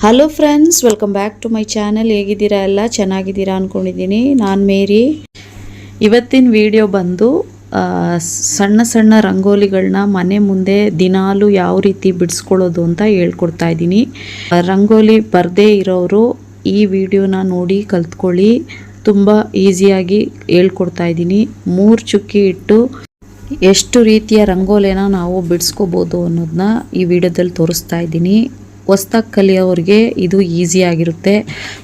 Hello friends, welcome back to my channel. ಹೇಗಿದ್ದೀರಾ? ಎಲ್ಲ ಚೆನ್ನಾಗಿದ್ದೀರಾ ಅಂದ್ಕೊಂಡಿದ್ದೀನಿ. ನಾನು ಮೇರಿ. ಇವತ್ತಿನ ವಿಡಿಯೋ ಬಂದು ಸಣ್ಣ ಸಣ್ಣ ರಂಗೋಲಿಗಳನ್ನ ಮನೆ ಮುಂದೆ ದಿನಾಲು ಯಾವ ರೀತಿ ಬಿಡಿಸ್ಕೊಳ್ಳೋದು ಅಂತ ಹೇಳ್ಕೊಡ್ತಾ ಇದ್ದೀನಿ. ರಂಗೋಲಿ ಬರದೇ ಇರೋರು ಈ ವಿಡಿಯೋನ ನೋಡಿ ಕಲ್ತ್ಕೊಳ್ಳಿ. ತುಂಬ ಈಸಿಯಾಗಿ ಹೇಳ್ಕೊಡ್ತಾ ಇದ್ದೀನಿ. 3 ಚುಕ್ಕಿ ಇಟ್ಟು ಎಷ್ಟು ರೀತಿಯ ರಂಗೋಲಿನ ನಾವು ಬಿಡಿಸ್ಕೋಬೋದು ಅನ್ನೋದನ್ನ ಈ ವಿಡಿಯೋದಲ್ಲಿ ತೋರಿಸ್ತಾ ಇದ್ದೀನಿ. ಹೊಸ್ದಾಗಿ ಕಲಿಯೋರಿಗೆ ಇದು ಈಸಿ ಆಗಿರುತ್ತೆ.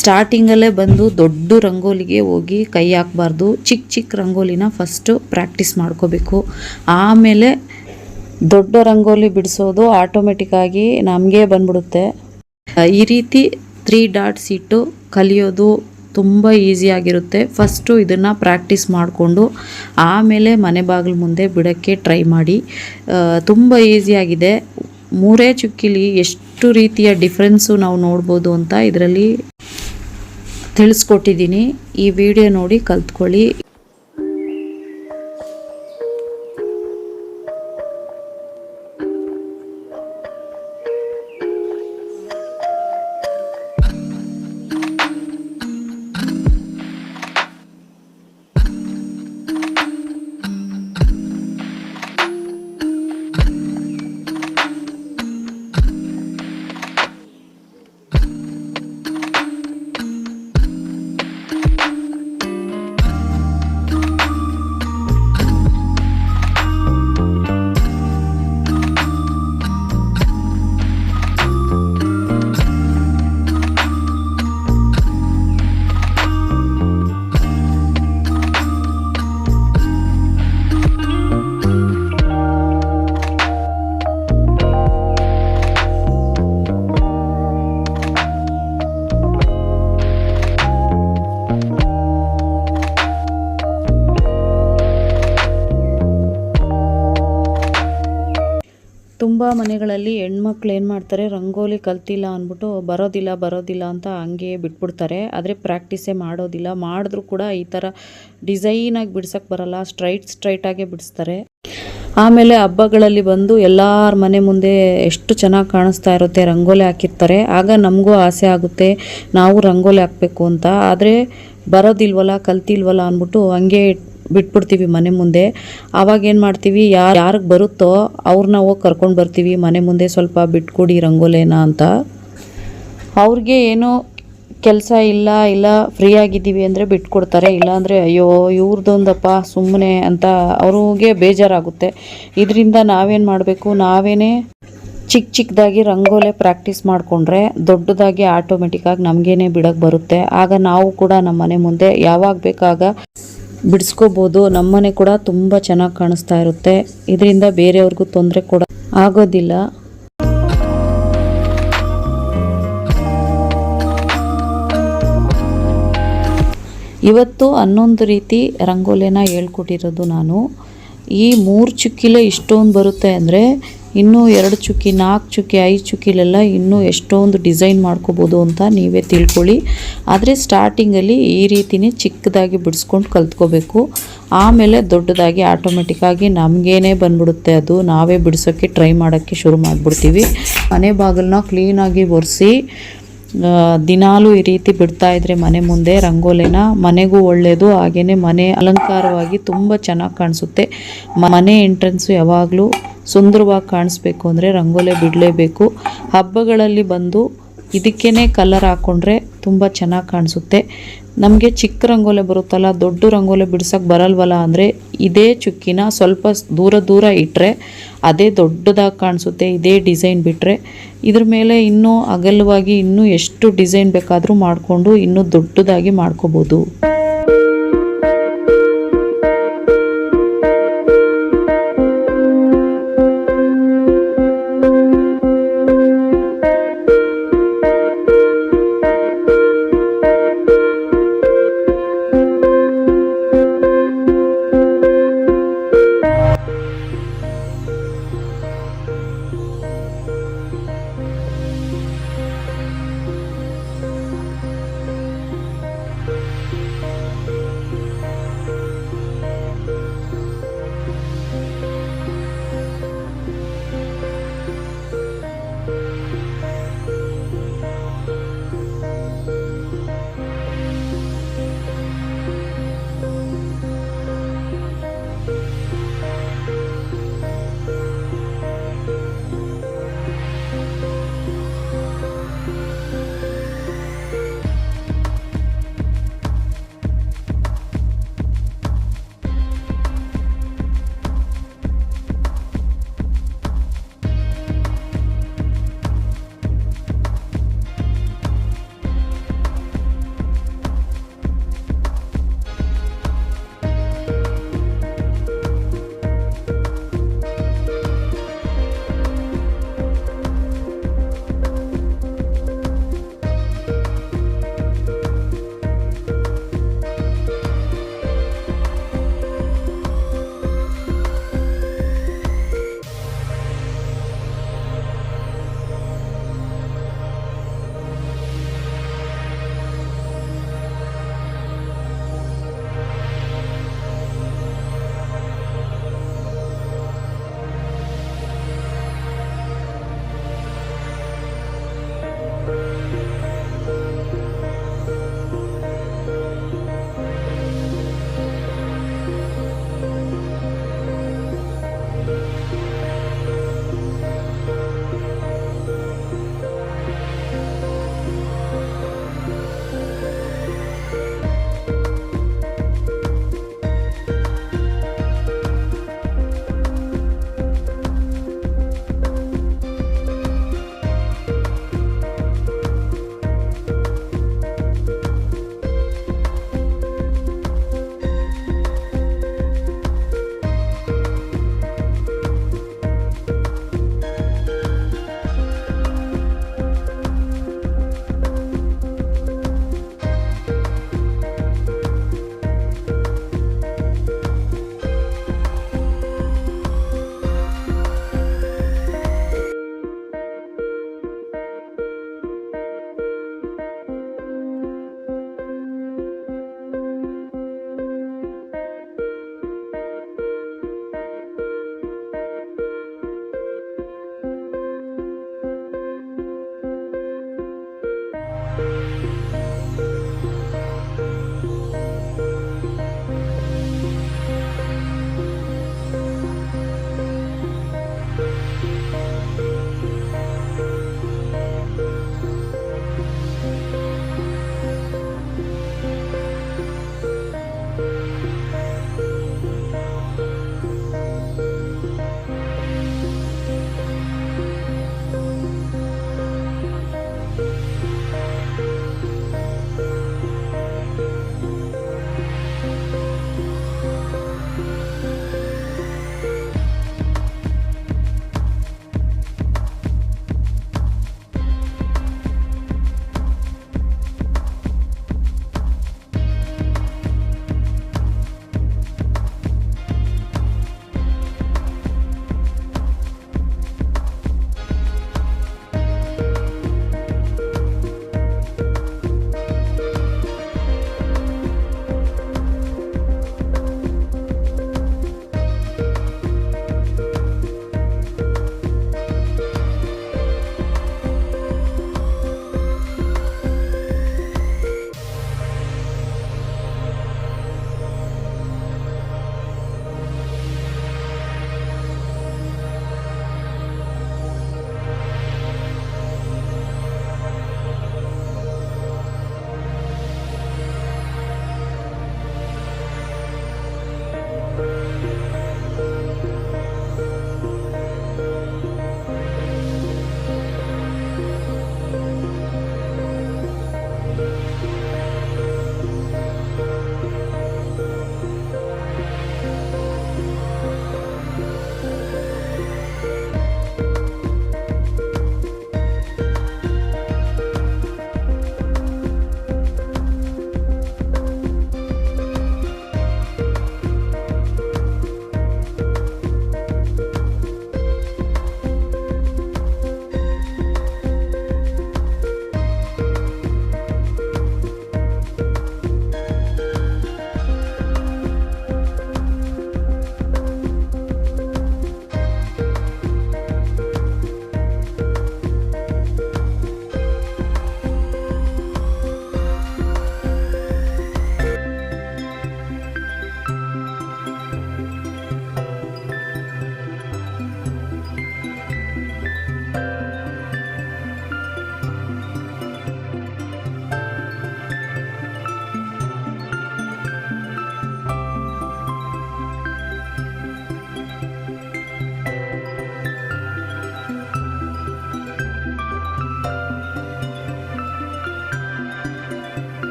ಸ್ಟಾರ್ಟಿಂಗಲ್ಲೇ ಬಂದು ದೊಡ್ಡ ರಂಗೋಲಿಗೆ ಹೋಗಿ ಕೈ ಹಾಕಬಾರ್ದು. ಚಿಕ್ಕ ಚಿಕ್ಕ ರಂಗೋಲಿನ ಫಸ್ಟು ಪ್ರಾಕ್ಟೀಸ್ ಮಾಡ್ಕೋಬೇಕು. ಆಮೇಲೆ ದೊಡ್ಡ ರಂಗೋಲಿ ಬಿಡಿಸೋದು ಆಟೋಮೆಟಿಕ್ಕಾಗಿ ನಮಗೆ ಬಂದ್ಬಿಡುತ್ತೆ. ಈ ರೀತಿ 3 ಡಾಟ್ಸ್ ಇಟ್ಟು ಕಲಿಯೋದು ತುಂಬ ಈಸಿಯಾಗಿರುತ್ತೆ. ಫಸ್ಟು ಇದನ್ನು ಪ್ರಾಕ್ಟೀಸ್ ಮಾಡಿಕೊಂಡು ಆಮೇಲೆ ಮನೆ ಬಾಗಿಲು ಮುಂದೆ ಬಿಡೋಕ್ಕೆ ಟ್ರೈ ಮಾಡಿ. ತುಂಬ ಈಸಿಯಾಗಿದೆ. 3 ಚುಕ್ಕಿಲಿ ಎಷ್ಟು ರೀತಿಯ ಡಿಫ್ರೆನ್ಸು ನಾವು ನೋಡ್ಬೋದು ಅಂತ ಇದರಲ್ಲಿ ತಿಳಿಸ್ಕೊಟ್ಟಿದ್ದೀನಿ. ಈ ವಿಡಿಯೋ ನೋಡಿ ಕಲ್ತ್ಕೊಳ್ಳಿ. ತುಂಬ ಮನೆಗಳಲ್ಲಿ ಹೆಣ್ಮಕ್ಳು ಏನು ಮಾಡ್ತಾರೆ, ರಂಗೋಲಿ ಕಲ್ತಿಲ್ಲ ಅಂದ್ಬಿಟ್ಟು ಬರೋದಿಲ್ಲ ಅಂತ ಹಂಗೆ ಬಿಟ್ಬಿಡ್ತಾರೆ. ಆದರೆ ಪ್ರಾಕ್ಟೀಸೇ ಮಾಡೋದಿಲ್ಲ. ಮಾಡಿದ್ರೂ ಕೂಡ ಈ ಥರ ಡಿಸೈನಾಗಿ ಬಿಡ್ಸೋಕ್ಕೆ ಬರಲ್ಲ. ಸ್ಟ್ರೈಟಾಗೆ ಬಿಡಿಸ್ತಾರೆ. ಆಮೇಲೆ ಹಬ್ಬಗಳಲ್ಲಿ ಬಂದು ಎಲ್ಲರ ಮನೆ ಮುಂದೆ ಎಷ್ಟು ಚೆನ್ನಾಗಿ ಕಾಣಿಸ್ತಾ ಇರುತ್ತೆ, ರಂಗೋಲಿ ಹಾಕಿರ್ತಾರೆ. ಆಗ ನಮಗೂ ಆಸೆ ಆಗುತ್ತೆ ನಾವು ರಂಗೋಲಿ ಹಾಕಬೇಕು ಅಂತ. ಆದರೆ ಬರೋದಿಲ್ವಲ್ಲ, ಕಲ್ತಿಲ್ವಲ್ಲ ಅಂದ್ಬಿಟ್ಟು ಹಂಗೆ ಬಿಟ್ಬಿಡ್ತೀವಿ ಮನೆ ಮುಂದೆ. ಆವಾಗ ಏನು ಮಾಡ್ತೀವಿ, ಯಾರಿಗೆ ಬರುತ್ತೋ ಅವ್ರನ್ನ ಹೋಗಿ ಕರ್ಕೊಂಡು ಬರ್ತೀವಿ ಮನೆ ಮುಂದೆ, ಸ್ವಲ್ಪ ಬಿಟ್ಕೊಡಿ ರಂಗೋಲಿನ ಅಂತ. ಅವ್ರಿಗೆ ಏನೋ ಕೆಲಸ ಇಲ್ಲ ಫ್ರೀ ಆಗಿದ್ದೀವಿ ಅಂದರೆ ಬಿಟ್ಕೊಡ್ತಾರೆ. ಇಲ್ಲಾಂದರೆ ಅಯ್ಯೋ ಇವ್ರದ್ದೊಂದಪ್ಪ ಸುಮ್ಮನೆ ಅಂತ ಅವ್ರಿಗೆ ಬೇಜಾರಾಗುತ್ತೆ. ಇದರಿಂದ ನಾವೇನು ಮಾಡಬೇಕು, ನಾವೇನೇ ಚಿಕ್ಕದಾಗಿ ರಂಗೋಲಿ ಪ್ರಾಕ್ಟೀಸ್ ಮಾಡಿಕೊಂಡ್ರೆ ದೊಡ್ಡದಾಗಿ ಆಟೋಮೆಟಿಕ್ಕಾಗಿ ನಮಗೇನೆ ಬಿಡೋಕ್ಕೆ ಬರುತ್ತೆ. ಆಗ ನಾವು ಕೂಡ ನಮ್ಮ ಮನೆ ಮುಂದೆ ಯಾವಾಗ ಬೇಕಾಗ ಬಿಡಿಸ್ಕೋಬೋದು. ನಮ್ಮನೆ ಕೂಡ ತುಂಬ ಚೆನ್ನಾಗಿ ಕಾಣಿಸ್ತಾ ಇರುತ್ತೆ. ಇದರಿಂದ ಬೇರೆಯವ್ರಿಗೂ ತೊಂದರೆ ಕೂಡ ಆಗೋದಿಲ್ಲ. ಇವತ್ತು 11 ರೀತಿ ರಂಗೋಲಿನ ಹೇಳ್ಕೊಟ್ಟಿರೋದು ನಾನು. ಈ 3 ಚುಕ್ಕಿಲೇ ಇಷ್ಟೊಂದು ಬರುತ್ತೆ ಅಂದರೆ ಇನ್ನೂ 2 ಚುಕ್ಕಿ, 4 ಚುಕ್ಕಿ, 5 ಚುಕ್ಕಿಲೆಲ್ಲ ಇನ್ನೂ ಎಷ್ಟೊಂದು ಡಿಸೈನ್ ಮಾಡ್ಕೋಬೋದು ಅಂತ ನೀವೇ ತಿಳ್ಕೊಳ್ಳಿ. ಆದರೆ ಸ್ಟಾರ್ಟಿಂಗಲ್ಲಿ ಈ ರೀತಿನೇ ಚಿಕ್ಕದಾಗಿ ಬಿಡಿಸ್ಕೊಂಡು ಕಲ್ತ್ಕೋಬೇಕು. ಆಮೇಲೆ ದೊಡ್ಡದಾಗಿ ಆಟೋಮೆಟಿಕ್ಕಾಗಿ ನಮಗೇನೆ ಬಂದ್ಬಿಡುತ್ತೆ. ಅದು ನಾವೇ ಬಿಡಿಸೋಕ್ಕೆ ಟ್ರೈ ಮಾಡೋಕ್ಕೆ ಶುರು ಮಾಡಿಬಿಡ್ತೀವಿ. ಮನೆ ಬಾಗಿಲನ್ನ ಕ್ಲೀನಾಗಿ ಒರೆಸಿ ದಿನಾಲೂ ಈ ರೀತಿ ಬಿಡ್ತಾಯಿದ್ರೆ ಮನೆ ಮುಂದೆ ರಂಗೋಲಿನ, ಮನೆಗೂ ಒಳ್ಳೆಯದು. ಹಾಗೆಯೇ ಮನೆ ಅಲಂಕಾರವಾಗಿ ತುಂಬ ಚೆನ್ನಾಗಿ ಕಾಣಿಸುತ್ತೆ. ಮನೆ ಎಂಟ್ರೆನ್ಸು ಯಾವಾಗಲೂ ಸುಂದರವಾಗಿ ಕಾಣಿಸ್ಬೇಕು ಅಂದರೆ ರಂಗೋಲಿ ಬಿಡಲೇಬೇಕು. ಹಬ್ಬಗಳಲ್ಲಿ ಬಂದು ಇದಕ್ಕೇ ಕಲರ್ ಹಾಕ್ಕೊಂಡ್ರೆ ತುಂಬ ಚೆನ್ನಾಗಿ ಕಾಣಿಸುತ್ತೆ. ನಮಗೆ ಚಿಕ್ಕ ರಂಗೋಲಿ ಬರುತ್ತಲ್ಲ, ದೊಡ್ಡ ರಂಗೋಲಿ ಬಿಡ್ಸೋಕ್ಕೆ ಬರಲ್ವಲ್ಲ ಅಂದರೆ ಇದೇ ಚುಕ್ಕಿನ ಸ್ವಲ್ಪ ದೂರ ಇಟ್ಟರೆ ಅದೇ ದೊಡ್ಡದಾಗಿ ಕಾಣಿಸುತ್ತೆ. ಇದೇ ಡಿಸೈನ್ ಬಿಟ್ಟರೆ ಇದ್ರ ಮೇಲೆ ಇನ್ನೂ ಅಗಲವಾಗಿ ಇನ್ನೂ ಎಷ್ಟು ಡಿಸೈನ್ ಬೇಕಾದರೂ ಮಾಡಿಕೊಂಡು ಇನ್ನೂ ದೊಡ್ಡದಾಗಿ ಮಾಡ್ಕೋಬೋದು.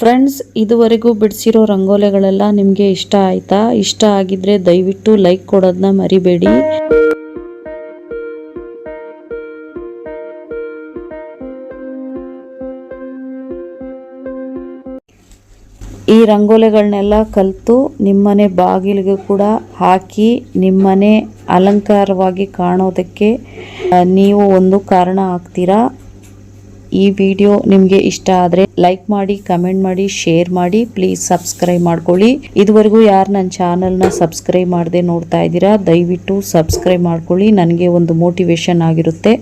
ಫ್ರೆಂಡ್ಸ್, ಇದುವರೆಗೂ ಬಿಡಿಸಿರೋ ರಂಗೋಲಿಗಳೆಲ್ಲ ನಿಮಗೆ ಇಷ್ಟ ಆಯಿತಾ? ಇಷ್ಟ ಆಗಿದ್ರೆ ದಯವಿಟ್ಟು ಲೈಕ್ ಕೊಡೋದನ್ನ ಮರಿಬೇಡಿ. ಈ ರಂಗೋಲಿಗಳನ್ನೆಲ್ಲ ಕಲಿತು ನಿಮ್ಮನೆ ಬಾಗಿಲಿಗೆ ಕೂಡ ಹಾಕಿ ನಿಮ್ಮನೆ ಅಲಂಕಾರವಾಗಿ ಕಾಣೋದಕ್ಕೆ ನೀವು ಒಂದು ಕಾರಣ ಆಗ್ತೀರಾ. ಈ ವಿಡಿಯೋ ನಿಮಗೆ ಇಷ್ಟ ಆದರೆ ಲೈಕ್ ಮಾಡಿ, ಕಮೆಂಟ್ ಮಾಡಿ, ಶೇರ್ ಮಾಡಿ. ಪ್ಲೀಸ್ ಸಬ್ಸ್ಕ್ರೈಬ್ ಮಾಡ್ಕೊಳ್ಳಿ. ಇದುವರೆಗೂ ಯಾರು ನನ್ನ ಚಾನಲ್ನ ಸಬ್ಸ್ಕ್ರೈಬ್ ಮಾಡದೆ ನೋಡ್ತಾ ಇದ್ದೀರಾ, ದಯವಿಟ್ಟು ಸಬ್ಸ್ಕ್ರೈಬ್ ಮಾಡ್ಕೊಳ್ಳಿ. ನನಗೆ ಒಂದು ಮೋಟಿವೇಶನ್ ಆಗಿರುತ್ತೆ.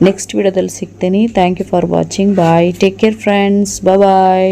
ನೆಕ್ಸ್ಟ್ ವಿಡಿಯೋದಲ್ಲಿ ಸಿಗ್ತೀನಿ. Thank you for watching. Bye. Take care friends. Bye.